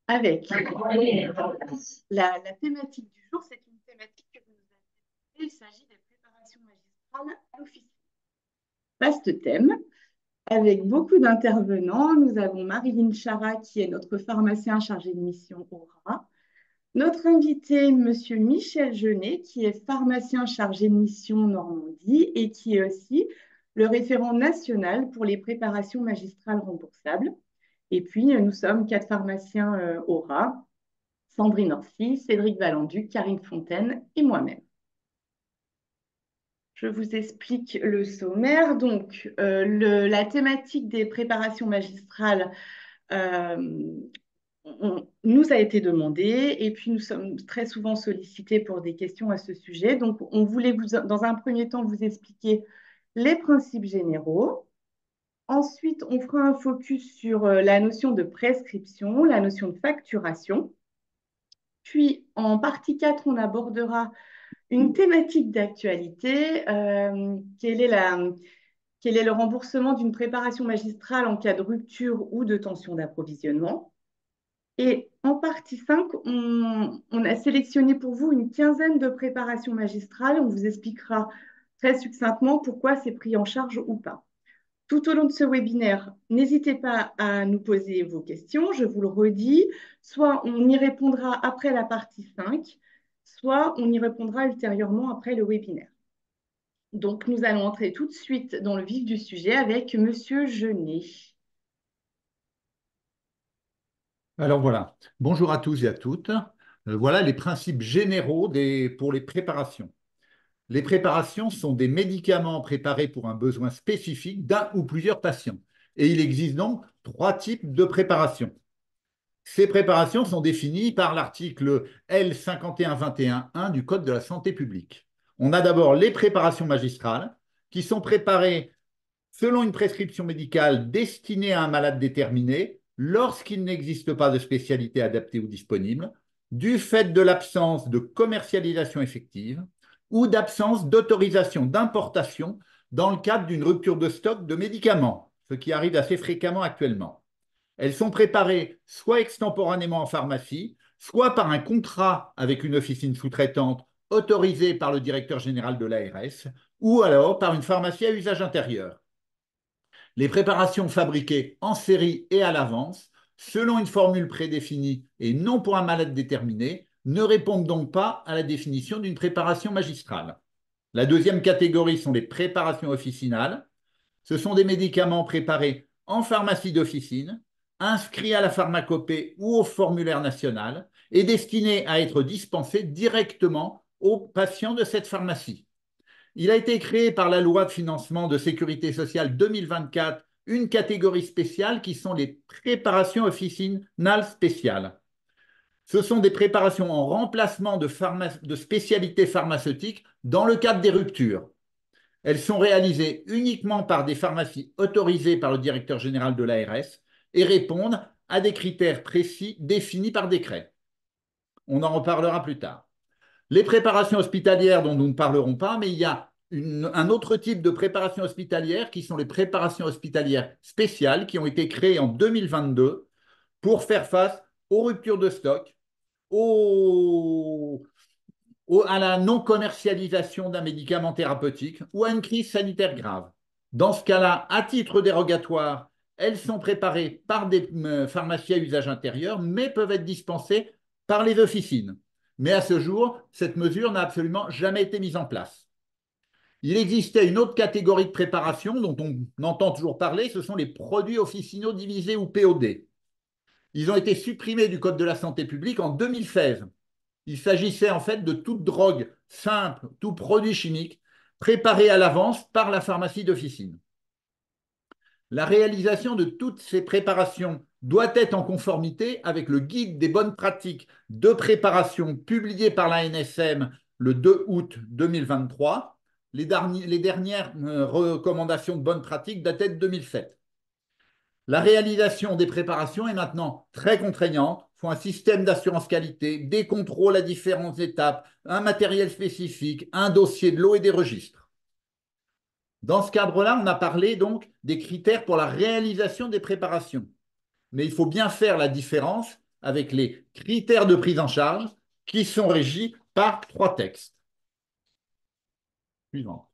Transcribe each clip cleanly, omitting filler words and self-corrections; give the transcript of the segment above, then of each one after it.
avec la thématique du jour, c'est une thématique que vous nous avez donnée. Il s'agit des préparations magistrales à l'officine. Vaste thème, avec beaucoup d'intervenants. Nous avons Marilyn Chara, qui est notre pharmacien chargé de mission Aura. Notre invité, Monsieur Michel Genet, qui est pharmacien chargé de mission Normandie et qui est aussi le référent national pour les préparations magistrales remboursables. Et puis, nous sommes quatre pharmaciens Aura, Sandrine Orsi, Cédric Valendu, Karine Fontaine et moi-même. Je vous explique le sommaire. Donc, la thématique des préparations magistrales euh, nous a été demandée et puis nous sommes très souvent sollicités pour des questions à ce sujet. Donc, on voulait dans un premier temps vous expliquer les principes généraux. Ensuite, on fera un focus sur la notion de prescription, la notion de facturation. Puis, en partie 4, on abordera une thématique d'actualité. Quel est le remboursement d'une préparation magistrale en cas de rupture ou de tension d'approvisionnement? Et en partie 5, on a sélectionné pour vous une quinzaine de préparations magistrales. On vous expliquera très succinctement pourquoi c'est pris en charge ou pas. Tout au long de ce webinaire, n'hésitez pas à nous poser vos questions. Je vous le redis, soit on y répondra après la partie 5, soit on y répondra ultérieurement après le webinaire. Donc, nous allons entrer tout de suite dans le vif du sujet avec Monsieur Genet. Alors voilà, bonjour à tous et à toutes. Voilà les principes généraux pour les préparations. Les préparations sont des médicaments préparés pour un besoin spécifique d'un ou plusieurs patients. Et il existe donc trois types de préparations. Ces préparations sont définies par l'article L 5121-1 du Code de la santé publique. On a d'abord les préparations magistrales qui sont préparées selon une prescription médicale destinée à un malade déterminé, lorsqu'il n'existe pas de spécialité adaptée ou disponible, du fait de l'absence de commercialisation effective ou d'absence d'autorisation d'importation dans le cadre d'une rupture de stock de médicaments, ce qui arrive assez fréquemment actuellement. Elles sont préparées soit extemporanément en pharmacie, soit par un contrat avec une officine sous-traitante autorisée par le directeur général de l'ARS, ou alors par une pharmacie à usage intérieur. Les préparations fabriquées en série et à l'avance, selon une formule prédéfinie et non pour un malade déterminé, ne répondent donc pas à la définition d'une préparation magistrale. La deuxième catégorie sont les préparations officinales. Ce sont des médicaments préparés en pharmacie d'officine, inscrits à la pharmacopée ou au formulaire national et destinés à être dispensés directement aux patients de cette pharmacie. Il a été créé par la loi de financement de sécurité sociale 2024 une catégorie spéciale qui sont les préparations officinales spéciales. Ce sont des préparations en remplacement de spécialités pharmaceutiques dans le cadre des ruptures. Elles sont réalisées uniquement par des pharmacies autorisées par le directeur général de l'ARS et répondent à des critères précis définis par décret. On en reparlera plus tard. Les préparations hospitalières dont nous ne parlerons pas, mais il y a un autre type de préparation hospitalière qui sont les préparations hospitalières spéciales qui ont été créées en 2022 pour faire face aux ruptures de stock, à la non-commercialisation d'un médicament thérapeutique ou à une crise sanitaire grave. Dans ce cas-là, à titre dérogatoire, elles sont préparées par des pharmacies à usage intérieur, mais peuvent être dispensées par les officines. Mais à ce jour, cette mesure n'a absolument jamais été mise en place. Il existait une autre catégorie de préparation dont on entend toujours parler, ce sont les produits officinaux divisés ou POD. Ils ont été supprimés du Code de la santé publique en 2016. Il s'agissait en fait de toute drogue simple, tout produit chimique préparé à l'avance par la pharmacie d'officine. La réalisation de toutes ces préparations doit être en conformité avec le guide des bonnes pratiques de préparation publié par l'ANSM le 2 août 2023. Les dernières recommandations de bonnes pratiques dataient de 2007. La réalisation des préparations est maintenant très contraignante. Il faut un système d'assurance qualité, des contrôles à différentes étapes, un matériel spécifique, un dossier de l'eau et des registres. Dans ce cadre-là, on a parlé donc des critères pour la réalisation des préparations. Mais il faut bien faire la différence avec les critères de prise en charge qui sont régis par 3 textes. Suivant,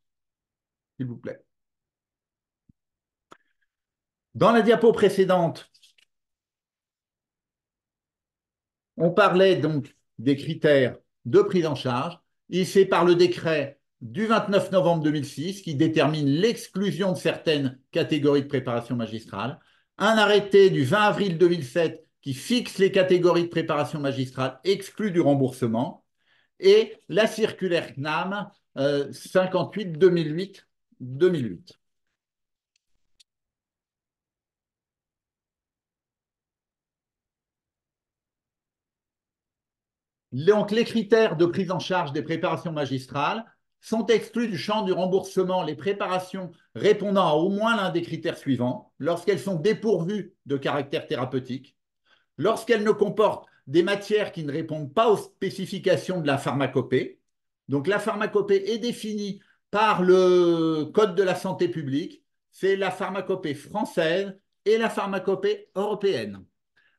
s'il vous plaît. Dans la diapo précédente, on parlait donc des critères de prise en charge. C'est par le décret du 29 novembre 2006 qui détermine l'exclusion de certaines catégories de préparation magistrale, un arrêté du 20 avril 2007 qui fixe les catégories de préparation magistrale exclues du remboursement, et la circulaire CNAM 58-2008. Donc, les critères de prise en charge des préparations magistrales sont exclus du champ du remboursement les préparations répondant à au moins l'un des critères suivants, lorsqu'elles sont dépourvues de caractère thérapeutique, lorsqu'elles ne comportent des matières qui ne répondent pas aux spécifications de la pharmacopée. Donc, la pharmacopée est définie par le Code de la santé publique, c'est la pharmacopée française et la pharmacopée européenne.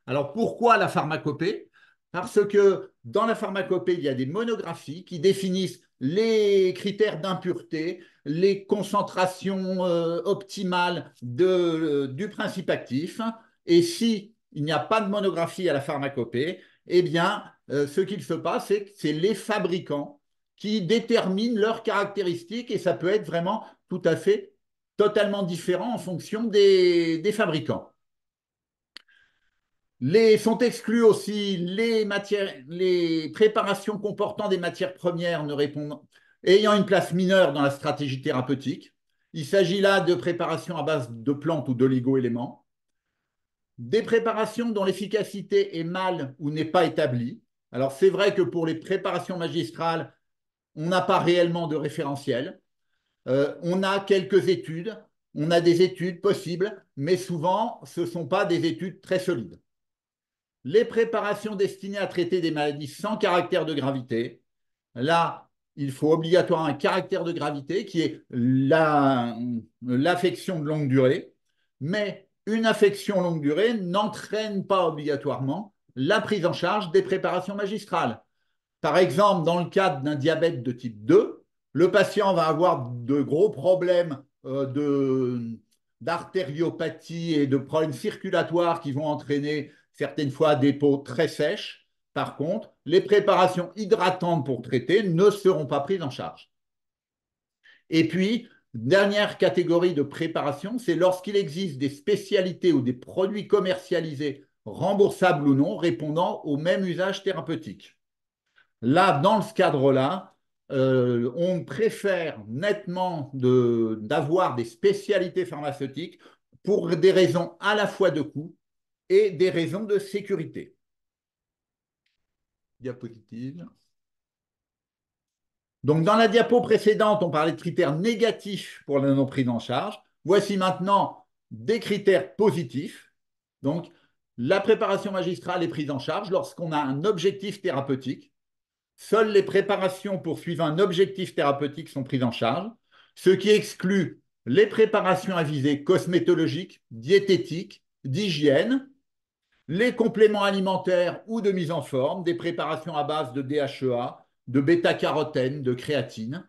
Alors, pourquoi la pharmacopée? Parce que dans la pharmacopée, il y a des monographies qui définissent les critères d'impureté, les concentrations optimales du principe actif. Et si il n'y a pas de monographie à la pharmacopée, eh bien, ce qu'il se passe, c'est que c'est les fabricants qui déterminent leurs caractéristiques, et ça peut être vraiment tout à fait totalement différent en fonction des fabricants. Sont exclus aussi les préparations comportant des matières premières ayant une place mineure dans la stratégie thérapeutique. Il s'agit là de préparations à base de plantes ou d'oligo-éléments. Des préparations dont l'efficacité est mal ou n'est pas établie. Alors, c'est vrai que pour les préparations magistrales, on n'a pas réellement de référentiel. On a quelques études, on a des études possibles, mais souvent, ce ne sont pas des études très solides. Les préparations destinées à traiter des maladies sans caractère de gravité. Là, il faut obligatoirement un caractère de gravité qui est l'affection de longue durée. Mais une affection longue durée n'entraîne pas obligatoirement la prise en charge des préparations magistrales. Par exemple, dans le cadre d'un diabète de type 2, le patient va avoir de gros problèmes d'artériopathie et de problèmes circulatoires qui vont entraîner certaines fois des peaux très sèches. Par contre, les préparations hydratantes pour traiter ne seront pas prises en charge. Et puis, dernière catégorie de préparation, c'est lorsqu'il existe des spécialités ou des produits commercialisés remboursables ou non répondant au même usage thérapeutique. Là, dans ce cadre-là, on préfère nettement d'avoir des spécialités pharmaceutiques pour des raisons à la fois de coût et des raisons de sécurité. Diapositive. Donc, dans la diapo précédente, on parlait de critères négatifs pour la non-prise en charge. Voici maintenant des critères positifs. Donc, la préparation magistrale est prise en charge lorsqu'on a un objectif thérapeutique. Seules les préparations poursuivant un objectif thérapeutique sont prises en charge, ce qui exclut les préparations à visée cosmétologique, diététique, d'hygiène, les compléments alimentaires ou de mise en forme, des préparations à base de DHEA, de bêta-carotène, de créatine.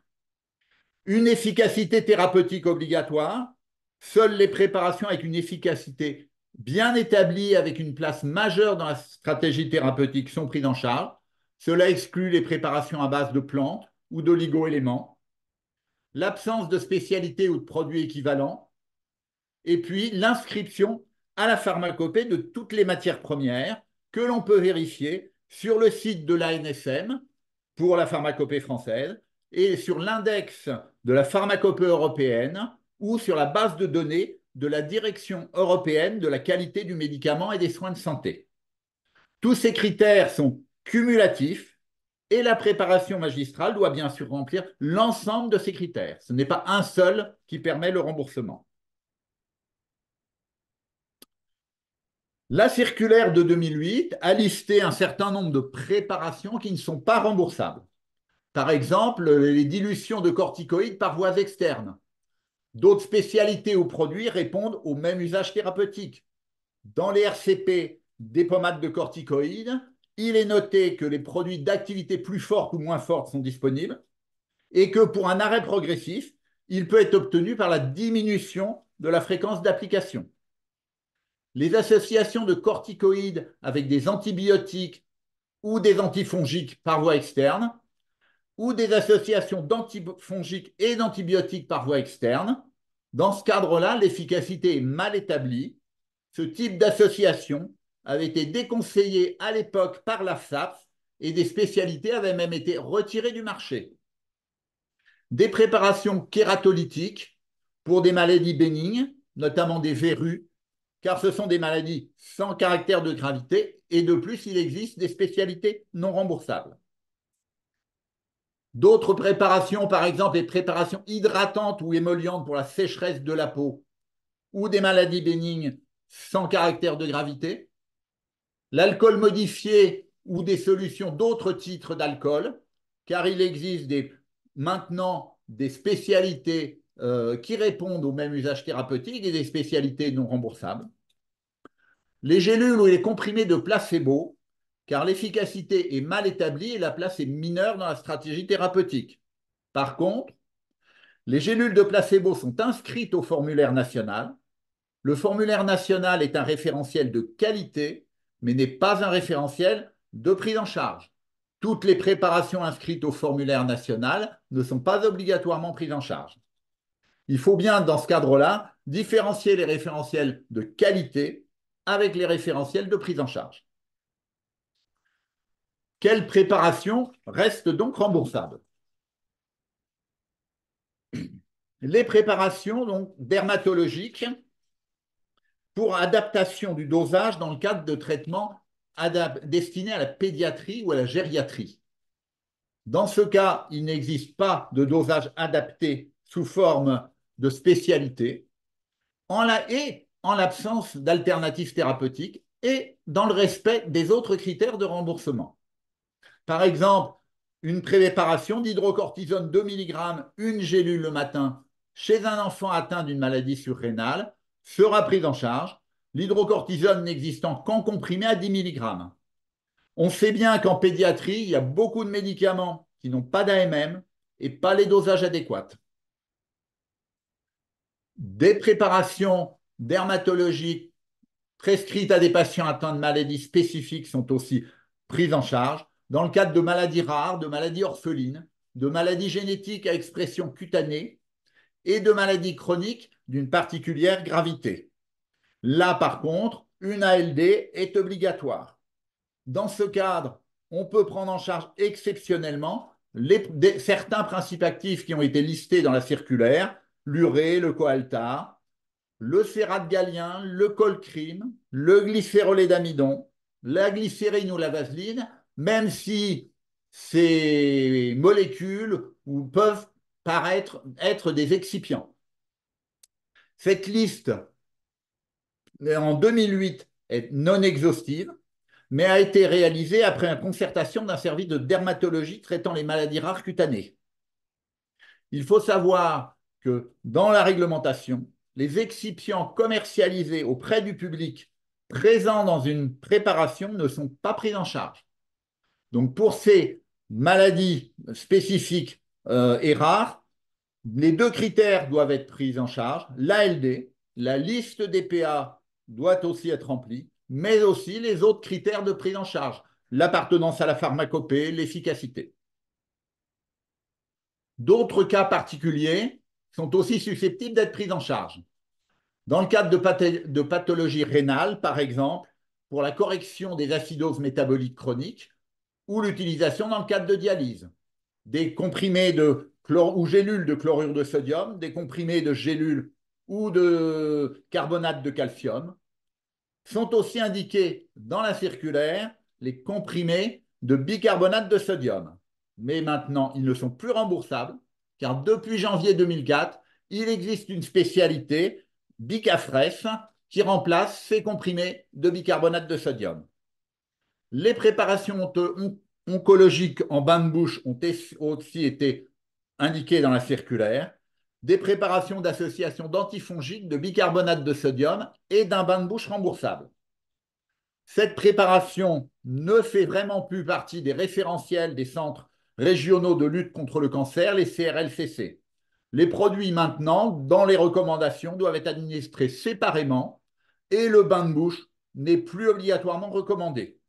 Une efficacité thérapeutique obligatoire, seules les préparations avec une efficacité bien établie avec une place majeure dans la stratégie thérapeutique sont prises en charge. Cela exclut les préparations à base de plantes ou d'oligo-éléments. L'absence de spécialité ou de produits équivalents. Et puis l'inscription à la pharmacopée de toutes les matières premières que l'on peut vérifier sur le site de l'ANSM pour la pharmacopée française et sur l'index de la pharmacopée européenne ou sur la base de données de la Direction européenne de la qualité du médicament et des soins de santé. Tous ces critères sont cumulatifs et la préparation magistrale doit bien sûr remplir l'ensemble de ces critères. Ce n'est pas un seul qui permet le remboursement. La circulaire de 2008 a listé un certain nombre de préparations qui ne sont pas remboursables. Par exemple, les dilutions de corticoïdes par voies externes. D'autres spécialités ou produits répondent au même usage thérapeutique. Dans les RCP, des pommades de corticoïdes. Il est noté que les produits d'activité plus forte ou moins forte sont disponibles et que pour un arrêt progressif, il peut être obtenu par la diminution de la fréquence d'application. Les associations de corticoïdes avec des antibiotiques ou des antifongiques par voie externe, ou des associations d'antifongiques et d'antibiotiques par voie externe. Dans ce cadre-là, l'efficacité est mal établie. Ce type d'association avait été déconseillé à l'époque par la FSAPS et des spécialités avaient même été retirées du marché. Des préparations kératolytiques pour des maladies bénignes, notamment des verrues, car ce sont des maladies sans caractère de gravité et de plus, il existe des spécialités non remboursables. D'autres préparations, par exemple les préparations hydratantes ou émollientes pour la sécheresse de la peau ou des maladies bénignes sans caractère de gravité, l'alcool modifié ou des solutions d'autres titres d'alcool, car il existe maintenant des spécialités qui répondent au même usage thérapeutique et des spécialités non remboursables. Les gélules ou les comprimés de placebo, car l'efficacité est mal établie et la place est mineure dans la stratégie thérapeutique. Par contre, les gélules de placebo sont inscrites au formulaire national. Le formulaire national est un référentiel de qualité, mais n'est pas un référentiel de prise en charge. Toutes les préparations inscrites au formulaire national ne sont pas obligatoirement prises en charge. Il faut bien, dans ce cadre-là, différencier les référentiels de qualité avec les référentiels de prise en charge. Quelle préparation reste donc remboursable? Les préparations donc, dermatologiques pour adaptation du dosage dans le cadre de traitements destinés à la pédiatrie ou à la gériatrie. Dans ce cas, il n'existe pas de dosage adapté sous forme de spécialité en l'absence d'alternatives thérapeutiques et dans le respect des autres critères de remboursement. Par exemple, une préparation d'hydrocortisone 2 mg, une gélule le matin, chez un enfant atteint d'une maladie surrénale, sera prise en charge, l'hydrocortisone n'existant qu'en comprimé à 10 mg. On sait bien qu'en pédiatrie, il y a beaucoup de médicaments qui n'ont pas d'AMM et pas les dosages adéquats. Des préparations dermatologiques prescrites à des patients atteints de maladies spécifiques sont aussi prises en charge dans le cadre de maladies rares, de maladies orphelines, de maladies génétiques à expression cutanée et de maladies chroniques d'une particulière gravité. Là, par contre, une ALD est obligatoire. Dans ce cadre, on peut prendre en charge exceptionnellement certains principes actifs qui ont été listés dans la circulaire, l'urée, le coaltar, le cérate gallien, le colcrime, le glycérolé d'amidon, la glycérine ou la vaseline, même si ces molécules peuvent paraître être des excipients. Cette liste, en 2008, est non exhaustive, mais a été réalisée après une concertation d'un service de dermatologie traitant les maladies rares cutanées. Il faut savoir que dans la réglementation, les excipients commercialisés auprès du public présents dans une préparation ne sont pas pris en charge. Donc pour ces maladies spécifiques et rares, les deux critères doivent être pris en charge. L'ALD, la liste des PA doit aussi être remplie, mais aussi les autres critères de prise en charge, l'appartenance à la pharmacopée, l'efficacité. D'autres cas particuliers sont aussi susceptibles d'être pris en charge. Dans le cadre de pathologies rénales, par exemple, pour la correction des acidoses métaboliques chroniques ou l'utilisation dans le cadre de dialyse. Des comprimés ou gélules de chlorure de sodium, des comprimés de gélules ou de carbonate de calcium. Sont aussi indiqués dans la circulaire les comprimés de bicarbonate de sodium. Mais maintenant, ils ne sont plus remboursables, car depuis janvier 2004, il existe une spécialité, Bicafres, qui remplace ces comprimés de bicarbonate de sodium. Les préparations oncologiques en bain de bouche ont aussi été indiquées dans la circulaire. Des préparations d'association d'antifongiques, de bicarbonate de sodium et d'un bain de bouche remboursable. Cette préparation ne fait vraiment plus partie des référentiels des centres régionaux de lutte contre le cancer, les CRLCC. Les produits maintenant, dans les recommandations, doivent être administrés séparément et le bain de bouche n'est plus obligatoirement recommandé.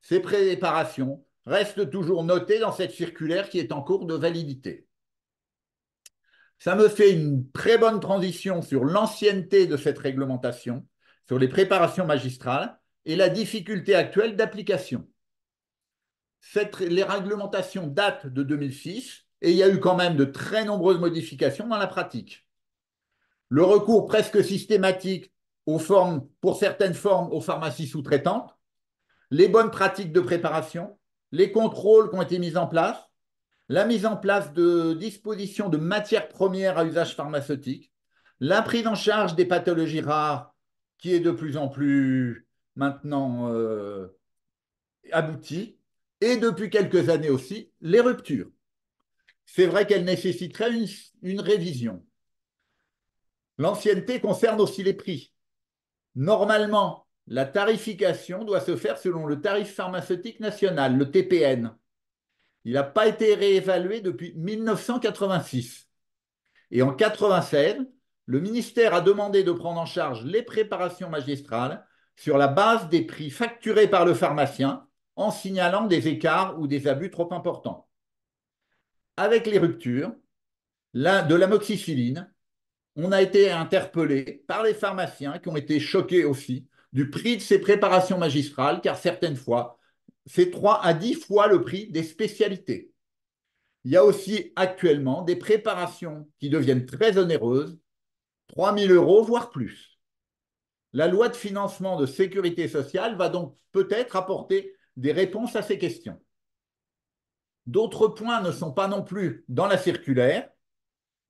Ces préparations restent toujours notées dans cette circulaire qui est en cours de validité. Ça me fait une très bonne transition sur l'ancienneté de cette réglementation, sur les préparations magistrales et la difficulté actuelle d'application. Les réglementations datent de 2006 et il y a eu quand même de très nombreuses modifications dans la pratique. Le recours presque systématique pour certaines formes aux pharmacies sous-traitantes, les bonnes pratiques de préparation, les contrôles qui ont été mis en place, la mise en place de dispositions de matières premières à usage pharmaceutique, la prise en charge des pathologies rares qui est de plus en plus maintenant aboutie, et depuis quelques années aussi, les ruptures. C'est vrai qu'elles nécessiteraient une révision. L'ancienneté concerne aussi les prix. Normalement, la tarification doit se faire selon le tarif pharmaceutique national, le TPN. Il n'a pas été réévalué depuis 1986. Et en 1996, le ministère a demandé de prendre en charge les préparations magistrales sur la base des prix facturés par le pharmacien en signalant des écarts ou des abus trop importants. Avec les ruptures de l'amoxicilline, on a été interpellé par les pharmaciens qui ont été choqués aussi du prix de ces préparations magistrales, car certaines fois, c'est 3 à 10 fois le prix des spécialités. Il y a aussi actuellement des préparations qui deviennent très onéreuses, 3 000 euros, voire plus. La loi de financement de sécurité sociale va donc peut-être apporter des réponses à ces questions. D'autres points ne sont pas non plus dans la circulaire.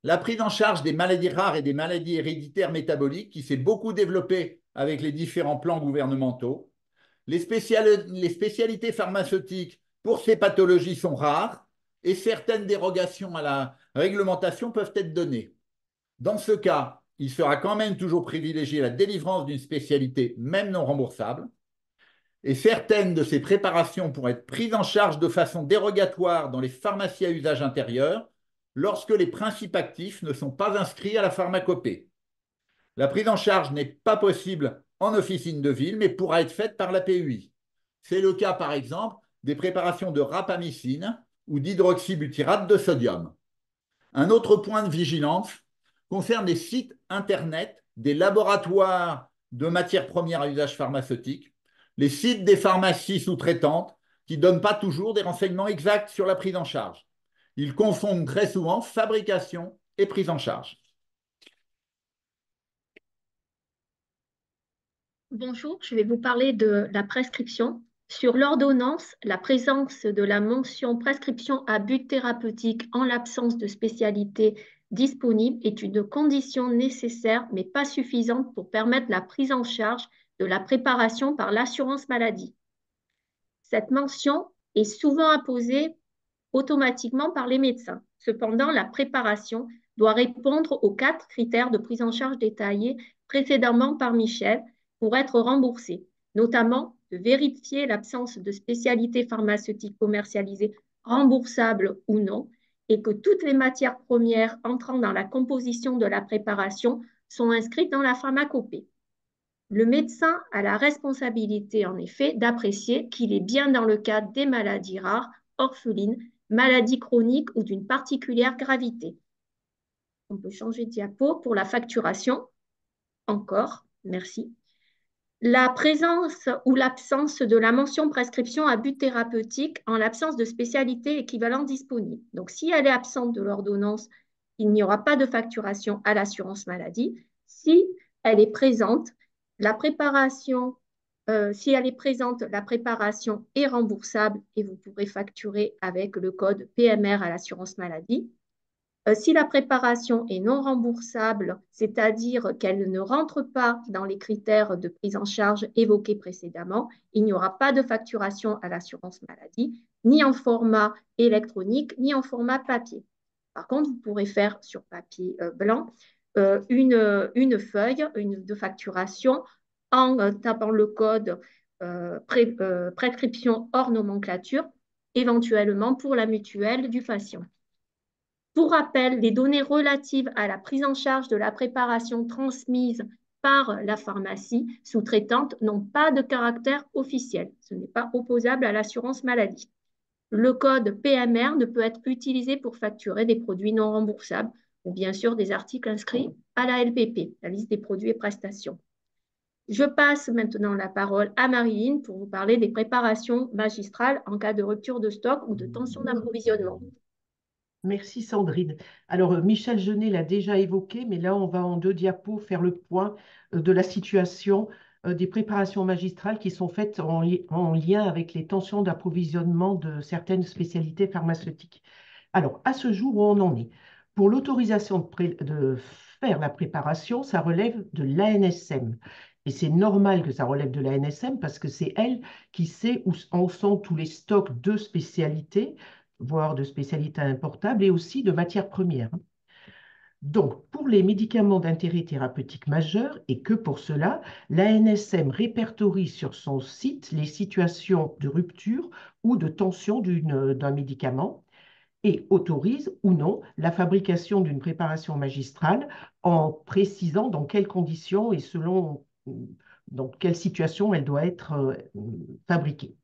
La prise en charge des maladies rares et des maladies héréditaires métaboliques qui s'est beaucoup développée avec les différents plans gouvernementaux. Les spécialités pharmaceutiques pour ces pathologies sont rares et certaines dérogations à la réglementation peuvent être données. Dans ce cas, il sera quand même toujours privilégié la délivrance d'une spécialité, même non remboursable. Et certaines de ces préparations pourraient être prises en charge de façon dérogatoire dans les pharmacies à usage intérieur lorsque les principes actifs ne sont pas inscrits à la pharmacopée. La prise en charge n'est pas possible en officine de ville, mais pourra être faite par la PUI. C'est le cas, par exemple, des préparations de rapamycine ou d'hydroxybutyrate de sodium. Un autre point de vigilance concerne les sites Internet des laboratoires de matières premières à usage pharmaceutique, les sites des pharmacies sous-traitantes qui ne donnent pas toujours des renseignements exacts sur la prise en charge. Ils confondent très souvent fabrication et prise en charge. Bonjour, je vais vous parler de la prescription. Sur l'ordonnance, la présence de la mention prescription à but thérapeutique en l'absence de spécialité disponible est une condition nécessaire mais pas suffisante pour permettre la prise en charge de la préparation par l'assurance maladie. Cette mention est souvent imposée automatiquement par les médecins. Cependant, la préparation doit répondre aux 4 critères de prise en charge détaillés précédemment par Michel pour être remboursée, notamment de vérifier l'absence de spécialité pharmaceutique commercialisée remboursable ou non, et que toutes les matières premières entrant dans la composition de la préparation sont inscrites dans la pharmacopée. Le médecin a la responsabilité, en effet, d'apprécier qu'il est bien dans le cadre des maladies rares, orphelines, maladies chroniques ou d'une particulière gravité. On peut changer de diapo pour la facturation. Encore, merci. La présence ou l'absence de la mention prescription à but thérapeutique en l'absence de spécialité équivalente disponible. Donc, si elle est absente de l'ordonnance, il n'y aura pas de facturation à l'assurance maladie. Si elle est présente, la préparation, si elle est présente, la préparation est remboursable et vous pourrez facturer avec le code PMR à l'assurance maladie. Si la préparation est non remboursable, c'est-à-dire qu'elle ne rentre pas dans les critères de prise en charge évoqués précédemment, il n'y aura pas de facturation à l'assurance maladie, ni en format électronique, ni en format papier. Par contre, vous pourrez faire sur papier blanc une feuille de facturation en tapant le code prescription hors nomenclature, éventuellement pour la mutuelle du patient. Pour rappel, les données relatives à la prise en charge de la préparation transmise par la pharmacie sous-traitante n'ont pas de caractère officiel. Ce n'est pas opposable à l'assurance maladie. Le code PMR ne peut être utilisé pour facturer des produits non remboursables ou bien sûr des articles inscrits à la LPP, la liste des produits et prestations. Je passe maintenant la parole à Marilyn pour vous parler des préparations magistrales en cas de rupture de stock ou de tension d'approvisionnement. Merci Sandrine. Alors, Michel Genet l'a déjà évoqué, mais là, on va en 2 diapos faire le point de la situation des préparations magistrales qui sont faites en lien avec les tensions d'approvisionnement de certaines spécialités pharmaceutiques. Alors, à ce jour, où on en est? Pour l'autorisation de faire la préparation, ça relève de l'ANSM. Et c'est normal que ça relève de l'ANSM parce que c'est elle qui sait où en sont tous les stocks de spécialités, voire de spécialités importables et aussi de matières premières. Donc, pour les médicaments d'intérêt thérapeutique majeur, et que pour cela, l'ANSM répertorie sur son site les situations de rupture ou de tension d'un médicament et autorise ou non la fabrication d'une préparation magistrale en précisant dans quelles conditions et selon dans quelle situation elle doit être fabriquée.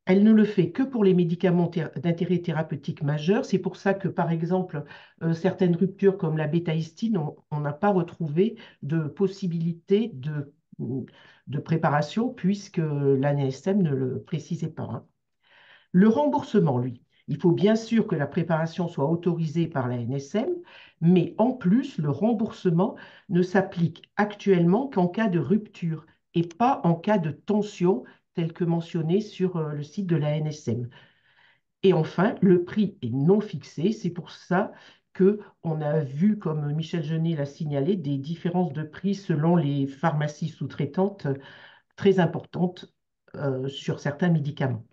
Elle ne le fait que pour les médicaments d'intérêt thérapeutique majeur. C'est pour ça que, par exemple, certaines ruptures comme la bétaïstine, on n'a pas retrouvé de possibilité de préparation puisque l'ANSM ne le précisait pas, hein. Le remboursement, lui, il faut bien sûr que la préparation soit autorisée par la NSM, mais en plus, le remboursement ne s'applique actuellement qu'en cas de rupture et pas en cas de tension, tel que mentionné sur le site de la NSM. Et enfin, le prix est non fixé. C'est pour ça qu'on a vu, comme Michel Genet l'a signalé, des différences de prix selon les pharmacies sous-traitantes très importantes sur certains médicaments.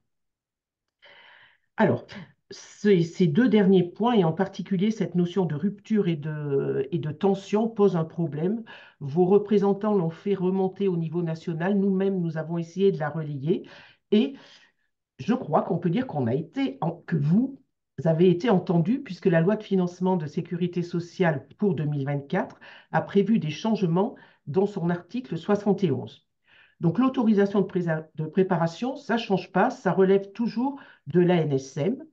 Alors, ces 2 derniers points, et en particulier cette notion de rupture et de tension, posent un problème. Vos représentants l'ont fait remonter au niveau national. Nous-mêmes, nous avons essayé de la relayer. Et je crois qu'on peut dire que vous avez été entendus, puisque la loi de financement de sécurité sociale pour 2024 a prévu des changements dans son article 71. Donc, l'autorisation de préparation, ça ne change pas, ça relève toujours de l'ANSM.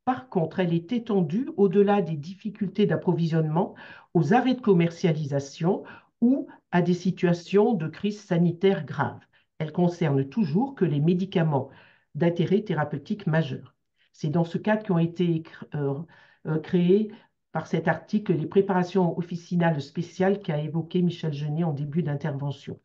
Par contre, elle est étendue au-delà des difficultés d'approvisionnement, aux arrêts de commercialisation ou à des situations de crise sanitaire grave. Elle concerne toujours que les médicaments d'intérêt thérapeutique majeur. C'est dans ce cadre qu'ont été créées par cet article les préparations officinales spéciales qu'a évoqué Michel Genet en début d'intervention.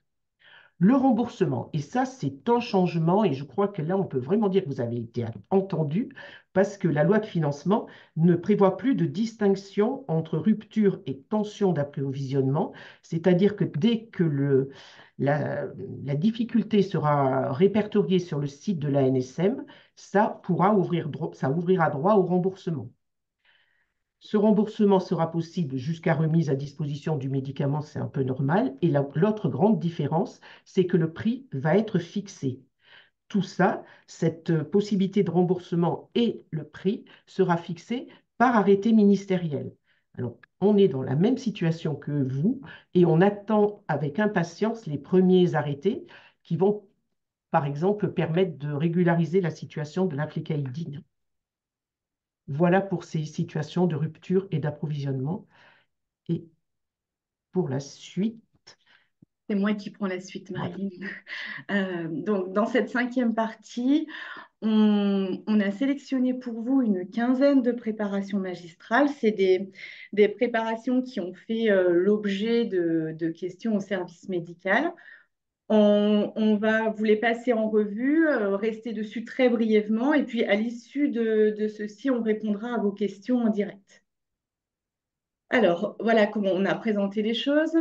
Le remboursement, et ça, c'est un changement, et je crois que là, on peut vraiment dire que vous avez été entendu, parce que la loi de financement ne prévoit plus de distinction entre rupture et tension d'approvisionnement, c'est-à-dire que dès que la difficulté sera répertoriée sur le site de l'ANSM, ça ouvrira droit au remboursement. Ce remboursement sera possible jusqu'à remise à disposition du médicament, c'est un peu normal. Et l'autre grande différence, c'est que le prix va être fixé. Tout ça, cette possibilité de remboursement et le prix sera fixé par arrêté ministériel. Alors, on est dans la même situation que vous et on attend avec impatience les premiers arrêtés qui vont, par exemple, permettre de régulariser la situation de l'applicaïdine. Voilà pour ces situations de rupture et d'approvisionnement. Et pour la suite, c'est moi qui prends la suite, Marilyn. Donc, dans cette 5e partie, on a sélectionné pour vous une quinzaine de préparations magistrales. C'est des préparations qui ont fait l'objet de questions au service médical. On va vous les passer en revue, rester dessus très brièvement, et puis à l'issue de ceci, on répondra à vos questions en direct. Alors, voilà comment on a présenté les choses.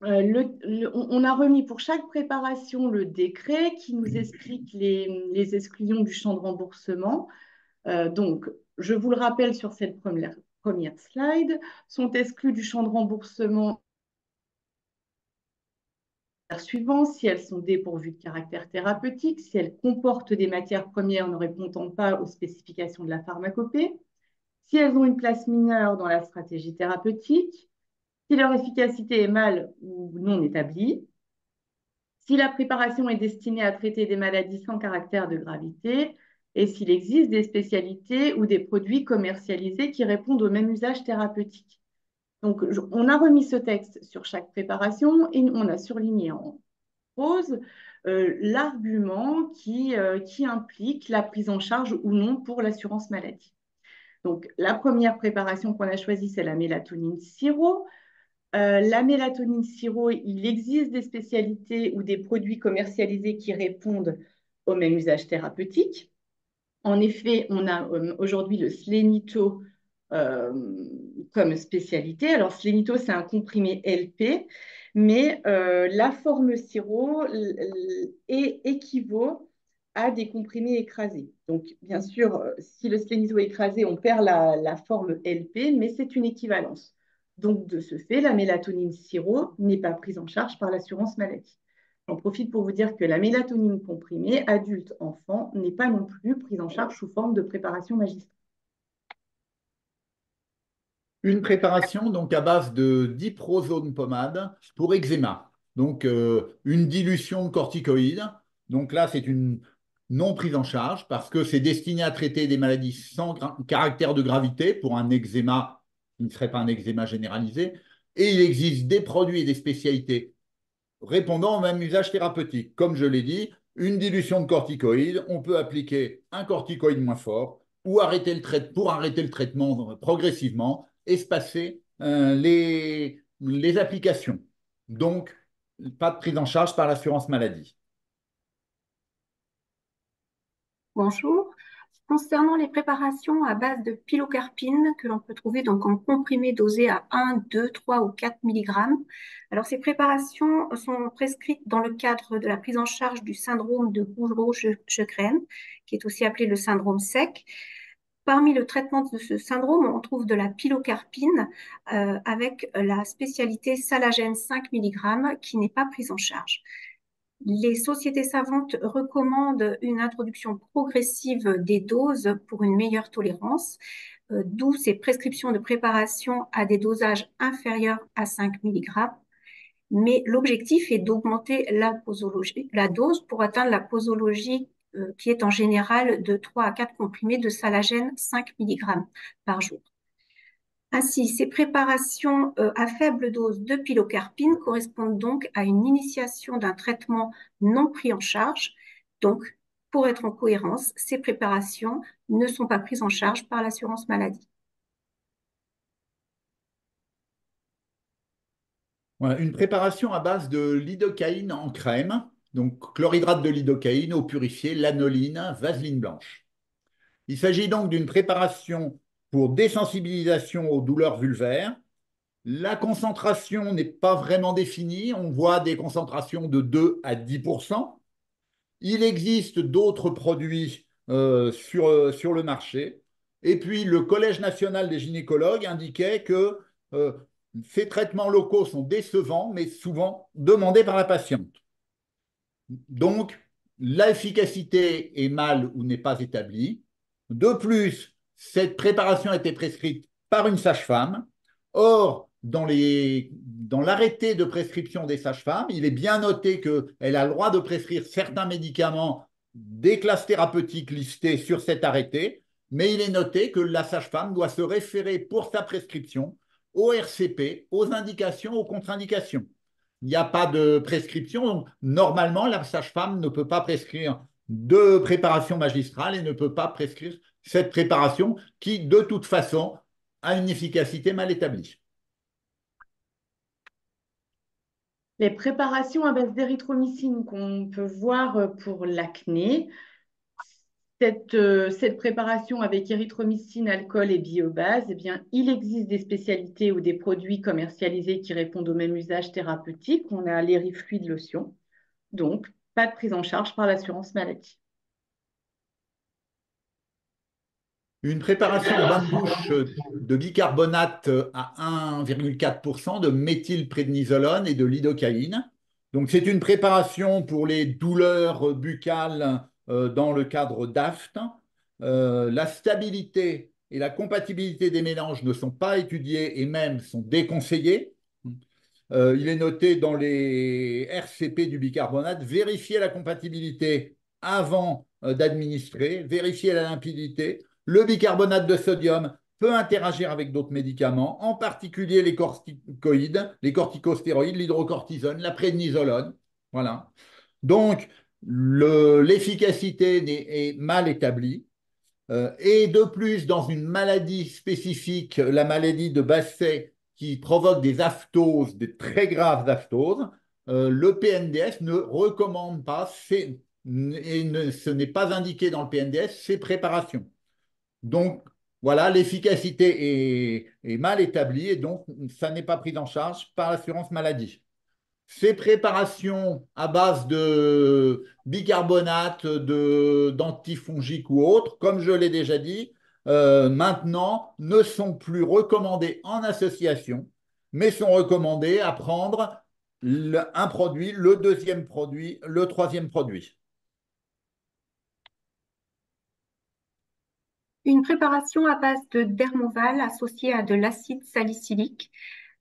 On a remis pour chaque préparation le décret qui nous explique les exclusions du champ de remboursement. Donc, je vous le rappelle sur cette première slide, sont exclus du champ de remboursement suivants, si elles sont dépourvues de caractère thérapeutique, si elles comportent des matières premières ne répondant pas aux spécifications de la pharmacopée, si elles ont une place mineure dans la stratégie thérapeutique, si leur efficacité est mal ou non établie, si la préparation est destinée à traiter des maladies sans caractère de gravité, et s'il existe des spécialités ou des produits commercialisés qui répondent au même usage thérapeutique. Donc, on a remis ce texte sur chaque préparation et on a surligné en rose l'argument qui implique la prise en charge ou non pour l'assurance maladie. Donc, la première préparation qu'on a choisie, c'est la mélatonine sirop. La mélatonine sirop, il existe des spécialités ou des produits commercialisés qui répondent au même usage thérapeutique. En effet, on a aujourd'hui le Slénito comme spécialité. Alors, Slénito, c'est un comprimé LP, mais la forme sirop équivaut à des comprimés écrasés. Donc, bien sûr, si le Slénito est écrasé, on perd la forme LP, mais c'est une équivalence. Donc, de ce fait, la mélatonine sirop n'est pas prise en charge par l'assurance maladie. J'en profite pour vous dire que la mélatonine comprimée, adulte-enfant, n'est pas non plus prise en charge sous forme de préparation magistrale. Une préparation donc à base de diprozone pommade pour eczéma. Donc une dilution de corticoïdes. Donc là, c'est une non prise en charge parce que c'est destiné à traiter des maladies sans caractère de gravité pour un eczéma qui ne serait pas un eczéma généralisé. Et il existe des produits et des spécialités répondant au même usage thérapeutique. Comme je l'ai dit, une dilution de corticoïdes, on peut appliquer un corticoïde moins fort ou pour arrêter le traitement progressivement, espacer les applications. Donc, pas de prise en charge par l'assurance maladie. Bonjour. Concernant les préparations à base de pilocarpine que l'on peut trouver donc en comprimé dosé à 1, 2, 3 ou 4 mg. Alors ces préparations sont prescrites dans le cadre de la prise en charge du syndrome de Gougereau-Chegren, qui est aussi appelé le syndrome sec. Parmi le traitement de ce syndrome, on trouve de la pilocarpine avec la spécialité Salagène 5 mg qui n'est pas prise en charge. Les sociétés savantes recommandent une introduction progressive des doses pour une meilleure tolérance, d'où ces prescriptions de préparation à des dosages inférieurs à 5 mg. Mais l'objectif est d'augmenter la dose pour atteindre la posologie qui est en général de 3 à 4 comprimés de salagène 5 mg par jour. Ainsi, ces préparations à faible dose de pilocarpine correspondent donc à une initiation d'un traitement non pris en charge. Donc, pour être en cohérence, ces préparations ne sont pas prises en charge par l'assurance maladie. Voilà, une préparation à base de lidocaïne en crème, donc chlorhydrate de lidocaïne, eau purifiée, lanoline, vaseline blanche. Il s'agit donc d'une préparation pour désensibilisation aux douleurs vulvaires. La concentration n'est pas vraiment définie. On voit des concentrations de 2 à 10%. Il existe d'autres produits sur le marché. Et puis, le Collège national des gynécologues indiquait que ces traitements locaux sont décevants, mais souvent demandés par la patiente. Donc, l'efficacité est mal ou n'est pas établie. De plus, cette préparation a été prescrite par une sage-femme. Or, dans l'arrêté de prescription des sages-femmes, il est bien noté qu'elle a le droit de prescrire certains médicaments des classes thérapeutiques listées sur cet arrêté, mais il est noté que la sage-femme doit se référer pour sa prescription au RCP, aux indications, aux contre-indications. Il n'y a pas de prescription, donc normalement, la sage-femme ne peut pas prescrire de préparation magistrale et ne peut pas prescrire cette préparation qui, de toute façon, a une efficacité mal établie. Les préparations à base d'érythromycine qu'on peut voir pour l'acné, cette préparation avec érythromycine, alcool et biobase, eh bien, il existe des spécialités ou des produits commercialisés qui répondent au même usage thérapeutique. On a l'érifluide lotion, donc pas de prise en charge par l'assurance maladie. Une préparation en bain de bouche de bicarbonate à 1,4% de méthylprédnisolone et de lidocaïne. Donc, c'est une préparation pour les douleurs buccales dans le cadre d'AFT. La stabilité et la compatibilité des mélanges ne sont pas étudiées et même sont déconseillées. Il est noté dans les RCP du bicarbonate, vérifier la compatibilité avant d'administrer, vérifier la limpidité. Le bicarbonate de sodium peut interagir avec d'autres médicaments, en particulier les corticoïdes, les corticostéroïdes, l'hydrocortisone, la prédnisolone. Voilà. Donc, l'efficacité est mal établie. Et de plus, dans une maladie spécifique, la maladie de Basset, qui provoque des aphthoses, des très graves aphthoses, le PNDS ne recommande pas, ce n'est pas indiqué dans le PNDS, ces préparations. Donc, voilà, l'efficacité est mal établie et donc ça n'est pas pris en charge par l'assurance maladie. Ces préparations à base de bicarbonate, d'antifongiques ou autres, comme je l'ai déjà dit, maintenant ne sont plus recommandées en association, mais sont recommandées à prendre un produit, le deuxième produit, le troisième produit. Une préparation à base de Dermoval associée à de l'acide salicylique.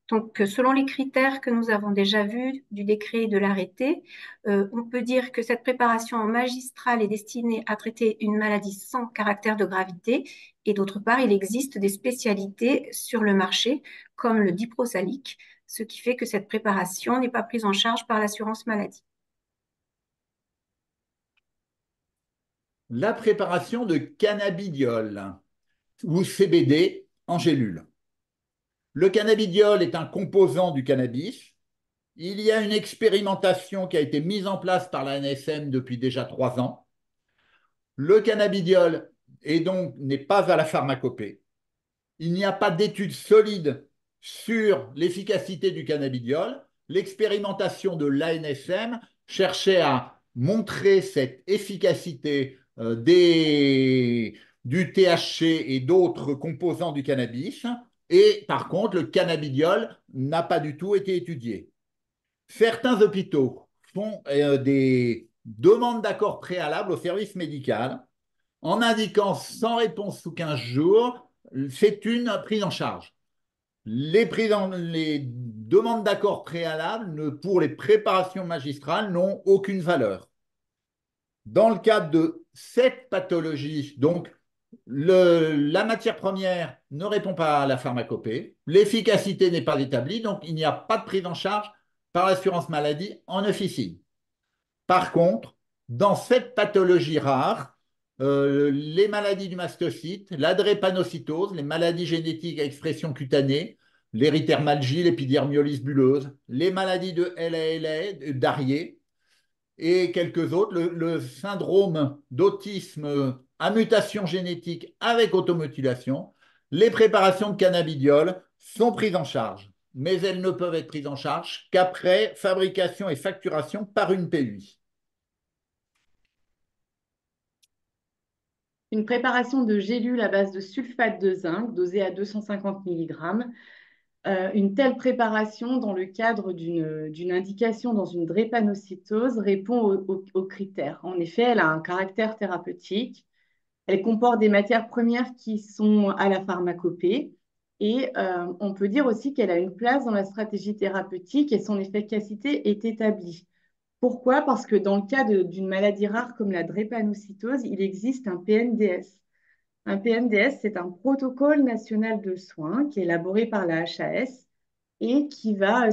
Donc, selon les critères que nous avons déjà vus du décret et de l'arrêté, on peut dire que cette préparation magistrale est destinée à traiter une maladie sans caractère de gravité. Et d'autre part, il existe des spécialités sur le marché, comme le diprosalique, ce qui fait que cette préparation n'est pas prise en charge par l'assurance maladie. La préparation de cannabidiol ou CBD en gélule. Le cannabidiol est un composant du cannabis. Il y a une expérimentation qui a été mise en place par la NSM depuis déjà 3 ans. Le cannabidiol n'est pas à la pharmacopée. Il n'y a pas d'études solides sur l'efficacité du cannabidiol. L'expérimentation de l'ANSM cherchait à montrer cette efficacité du THC et d'autres composants du cannabis. Et par contre, le cannabidiol n'a pas du tout été étudié. Certains hôpitaux font des demandes d'accord préalables au service médical en indiquant sans réponse sous 15 jours, c'est une prise en charge. Les demandes d'accord préalables pour les préparations magistrales n'ont aucune valeur. Dans le cadre de cette pathologie, donc la matière première ne répond pas à la pharmacopée, l'efficacité n'est pas établie, donc il n'y a pas de prise en charge par l'assurance maladie en officine. Par contre, dans cette pathologie rare, les maladies du mastocyte, la drépanocytose, les maladies génétiques à expression cutanée, l'érythermalgie, l'épidermiolyse bulleuse, les maladies de LALA, d'Arié et quelques autres, le syndrome d'autisme à mutation génétique avec automutilation, les préparations de cannabidiol sont prises en charge, mais elles ne peuvent être prises en charge qu'après fabrication et facturation par une PUI. Une préparation de gélules à base de sulfate de zinc dosée à 250 mg. Une telle préparation, dans le cadre d'une indication dans une drépanocytose, répond aux critères. En effet, elle a un caractère thérapeutique. Elle comporte des matières premières qui sont à la pharmacopée. Et on peut dire aussi qu'elle a une place dans la stratégie thérapeutique et son efficacité est établie. Pourquoi? Parce que dans le cas d'une maladie rare comme la drépanocytose, il existe un PNDS. Un PNDS, c'est un protocole national de soins qui est élaboré par la HAS et qui va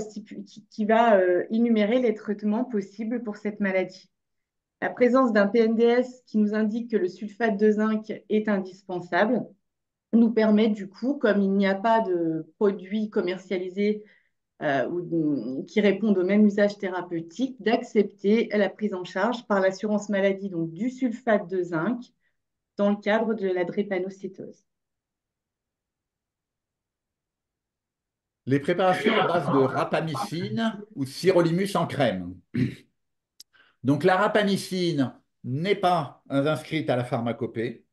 énumérer les traitements possibles pour cette maladie. La présence d'un PNDS qui nous indique que le sulfate de zinc est indispensable nous permet du coup, comme il n'y a pas de produits commercialisés qui répondent au même usage thérapeutique, d'accepter la prise en charge par l'assurance maladie donc du sulfate de zinc dans le cadre de la drépanocytose. Les préparations à base de rapamycine ou de sirolimus en crème. Donc la rapamycine n'est pas inscrite à la pharmacopée.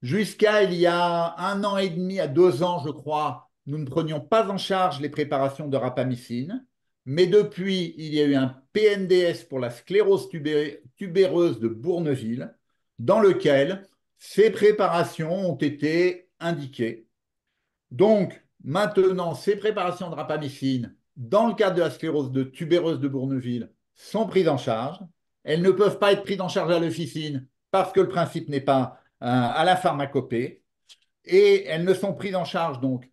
Jusqu'à il y a 1 an et demi à 2 ans, je crois, nous ne prenions pas en charge les préparations de rapamycine. Mais depuis, il y a eu un PNDS pour la sclérose tubéreuse de Bourneville, dans lequel ces préparations ont été indiquées. Donc, maintenant, ces préparations de rapamycine, dans le cadre de la sclérose tubéreuse de Bourneville, sont prises en charge. Elles ne peuvent pas être prises en charge à l'officine parce que le principe n'est pas à la pharmacopée. Et elles ne sont prises en charge donc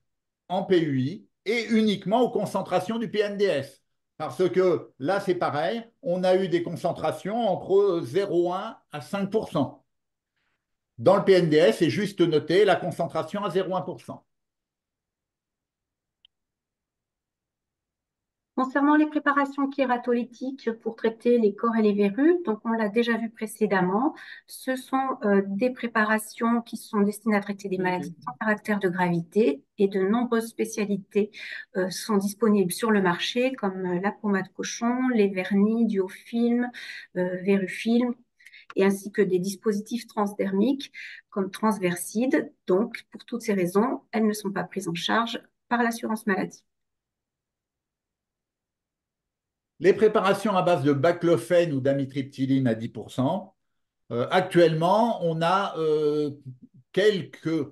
en PUI et uniquement aux concentrations du PNDS. Parce que là, c'est pareil, on a eu des concentrations entre 0,1 à 5%. Dans le PNDS, c'est juste noté la concentration à 0,1%. Concernant les préparations kératolytiques pour traiter les corps et les verrues, donc on l'a déjà vu précédemment, ce sont des préparations qui sont destinées à traiter des maladies sans caractère de gravité et de nombreuses spécialités sont disponibles sur le marché comme la pommade cochon, les vernis, duofilm, verrufilm et ainsi que des dispositifs transdermiques comme Transverside. Donc, pour toutes ces raisons, elles ne sont pas prises en charge par l'assurance maladie. Les préparations à base de baclofène ou d'amitriptyline à 10%, actuellement, on a quelques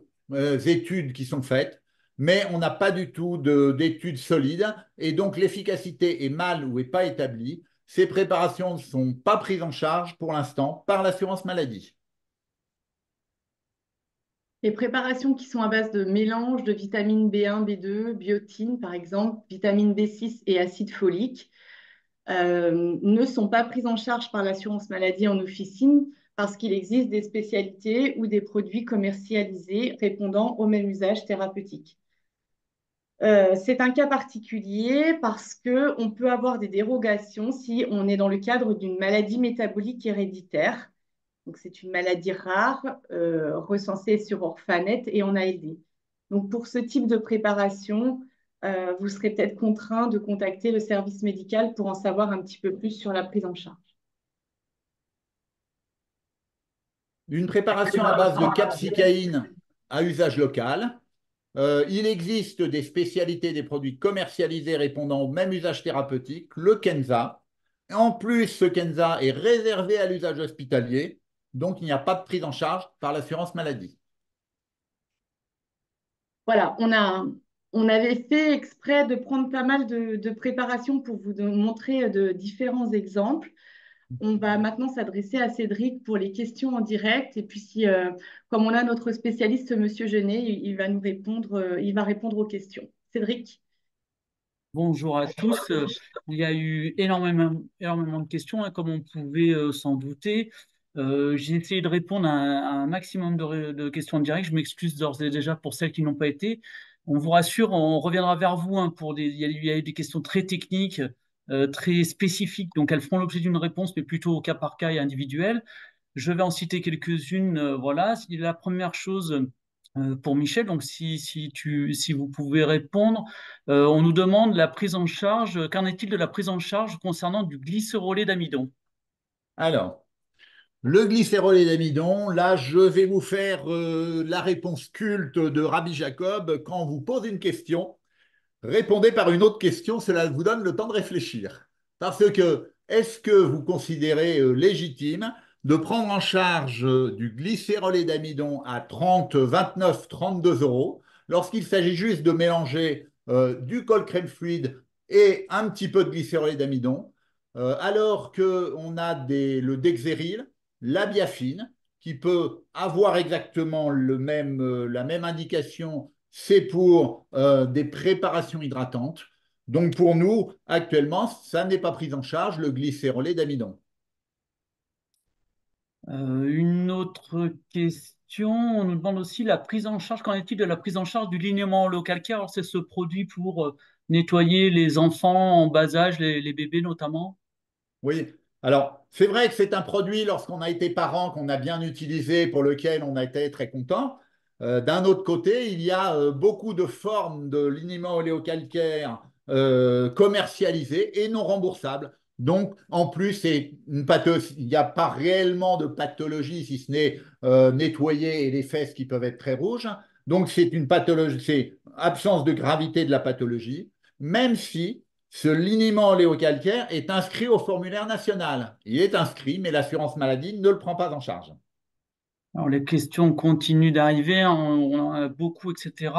études qui sont faites, mais on n'a pas du tout d'études solides, et donc l'efficacité est mal ou n'est pas établie. Ces préparations ne sont pas prises en charge pour l'instant par l'assurance maladie. Les préparations qui sont à base de mélange de vitamine B1, B2, biotine par exemple, vitamine B6 et acide folique, ne sont pas prises en charge par l'assurance maladie en officine parce qu'il existe des spécialités ou des produits commercialisés répondant au même usage thérapeutique. C'est un cas particulier parce qu'on peut avoir des dérogations si on est dans le cadre d'une maladie métabolique héréditaire. Donc, c'est une maladie rare recensée sur Orphanet et en ALD. Donc, pour ce type de préparation, vous serez peut-être contraint de contacter le service médical pour en savoir un petit peu plus sur la prise en charge. Une préparation à base de capsicaïne à usage local. Il existe des spécialités des produits commercialisés répondant au même usage thérapeutique, le Kenza. En plus, ce Kenza est réservé à l'usage hospitalier, donc il n'y a pas de prise en charge par l'assurance maladie. Voilà, on avait fait exprès de prendre pas mal de préparations pour vous montrer de différents exemples. On va maintenant s'adresser à Cédric pour les questions en direct. Et puis, comme on a notre spécialiste, Monsieur Genet, il va nous répondre, il va répondre aux questions. Cédric. Bonjour à tous. Il y a eu énormément de questions, hein, comme on pouvait s'en douter. J'ai essayé de répondre à un maximum de questions en direct. Je m'excuse d'ores et déjà pour celles qui n'ont pas été. On vous rassure, on reviendra vers vous, hein, il y a eu des questions très techniques, très spécifiques. Donc, elles feront l'objet d'une réponse, mais plutôt au cas par cas et individuel. Je vais en citer quelques-unes. Voilà. La première chose pour Michel, donc si vous pouvez répondre, on nous demande la prise en charge. Qu'en est-il de la prise en charge concernant du glycérolé d'amidon? Alors, le glycérolé d'amidon, là, je vais vous faire la réponse culte de Rabbi Jacob. Quand on vous pose une question, répondez par une autre question, cela vous donne le temps de réfléchir. Parce que, est-ce que vous considérez légitime de prendre en charge du glycérolé d'amidon à 30, 29, 32 euros lorsqu'il s'agit juste de mélanger du col crème fluide et un petit peu de glycérolé d'amidon, alors qu'on a le Dexéril, la biafine, qui peut avoir exactement la même indication, c'est pour des préparations hydratantes. Donc pour nous, actuellement, ça n'est pas pris en charge, le glycérolé d'amidon. Une autre question, on nous demande aussi la prise en charge. Qu'en est-il de la prise en charge du lignement local-care? Alors, c'est ce produit pour nettoyer les enfants en bas âge, les bébés notamment. Oui, alors c'est vrai que c'est un produit, lorsqu'on a été parent, qu'on a bien utilisé, pour lequel on a été très content. D'un autre côté, il y a beaucoup de formes de liniment oléocalcaire commercialisées et non remboursables. Donc, en plus, il n'y a pas réellement de pathologie, si ce n'est nettoyer et les fesses qui peuvent être très rouges. Donc, c'est une pathologie, c'est absence de gravité de la pathologie, même si Ce liniment oléocalcaire est inscrit au formulaire national. Il est inscrit, mais l'assurance maladie ne le prend pas en charge. Alors, les questions continuent d'arriver, hein, on en a beaucoup, etc.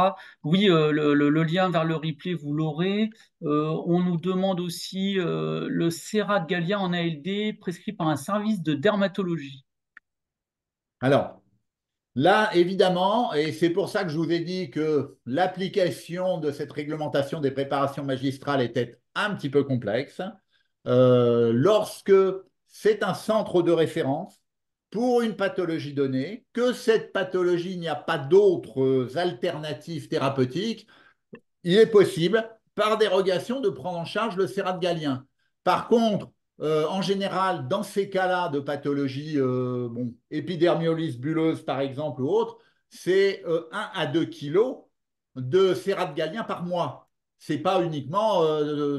Oui, le lien vers le replay, vous l'aurez. On nous demande aussi le sérat de Gallia en ALD prescrit par un service de dermatologie. Alors, là, évidemment, et c'est pour ça que je vous ai dit que l'application de cette réglementation des préparations magistrales était un petit peu complexe, lorsque c'est un centre de référence pour une pathologie donnée, que cette pathologie, il n'y a pas d'autres alternatives thérapeutiques, il est possible, par dérogation, de prendre en charge le sérat galien. Par contre, en général, dans ces cas-là de pathologie, épidermiolyse bulleuse par exemple ou autre, c'est 1 à 2 kilos de sérat galien par mois. Ce n'est pas uniquement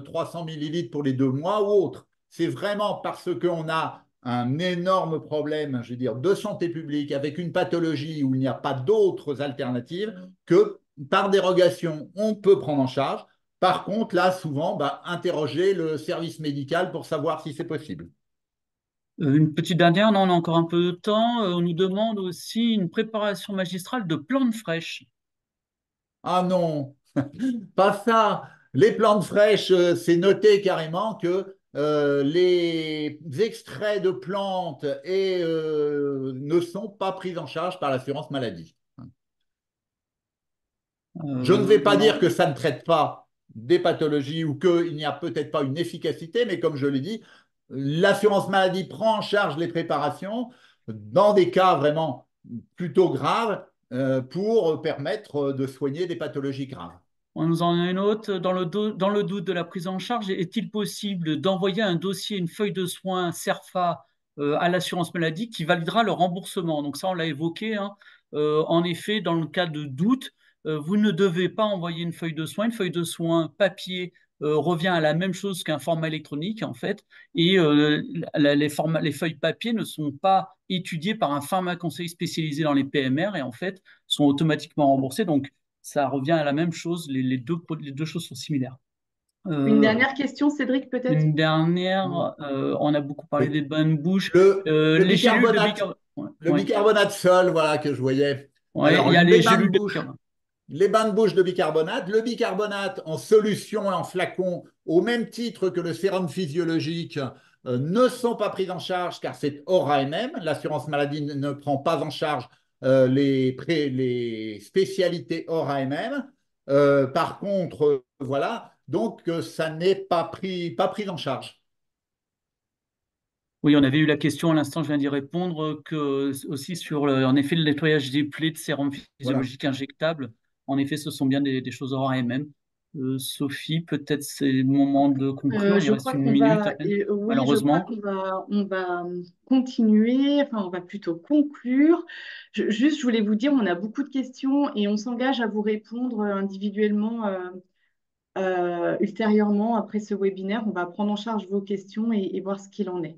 300 millilitres pour les 2 mois ou autre. C'est vraiment parce qu'on a un énorme problème, je veux dire, de santé publique avec une pathologie où il n'y a pas d'autres alternatives que par dérogation, on peut prendre en charge. Par contre, là, souvent, interroger le service médical pour savoir si c'est possible. Une petite dernière, non, on a encore un peu de temps. On nous demande aussi une préparation magistrale de plantes fraîches. Ah non, pas ça. Les plantes fraîches, c'est noté carrément que les extraits de plantes ne sont pas pris en charge par l'assurance maladie. Je ne vais pas dire Non. que ça ne traite pas des pathologies ou qu'il n'y a peut-être pas une efficacité, mais comme je l'ai dit, l'assurance maladie prend en charge les préparations dans des cas vraiment plutôt graves pour permettre de soigner des pathologies graves. On nous en a une autre. Dans le doute de la prise en charge, est-il possible d'envoyer un dossier, une feuille de soins CERFA à l'assurance maladie qui validera le remboursement? Donc ça, on l'a évoqué, hein. En effet, dans le cas de doute, vous ne devez pas envoyer une feuille de soins. Une feuille de soins papier revient à la même chose qu'un format électronique, en fait. Et les feuilles papier ne sont pas étudiées par un pharmaconseil spécialisé dans les PMR et en fait sont automatiquement remboursées. Donc, ça revient à la même chose, les deux choses sont similaires. Une Euh, dernière question, Cédric, peut-être? une dernière, on a beaucoup parlé des bains de bouche. Le Les gélules de bicarbonate, bicarbonate. Ouais, le bicarbonate seul, voilà, que je voyais. ouais, Alors, il y a les les bains de gélules de bouche, bicarbonate. les bains de bouche de bicarbonate, le bicarbonate en solution et en flacon, au même titre que le sérum physiologique, ne sont pas pris en charge car c'est hors AMM. L'assurance maladie ne prend pas en charge les spécialités hors AMM. Par contre, voilà, donc ça n'est pas pris en charge. Oui, on avait eu la question à l'instant, je viens d'y répondre, que aussi sur en effet le nettoyage des plaies de sérum Voilà. physiologique injectable. En effet, ce sont bien des choses hors AMM. Sophie, peut-être c'est le moment de conclure. Il Je reste crois une qu'on minute à va, peine, oui, je crois malheureusement. qu'on va continuer, enfin, on va plutôt conclure. Juste, je voulais vous dire, on a beaucoup de questions et on s'engage à vous répondre individuellement ultérieurement après ce webinaire. On va prendre en charge vos questions et voir ce qu'il en est.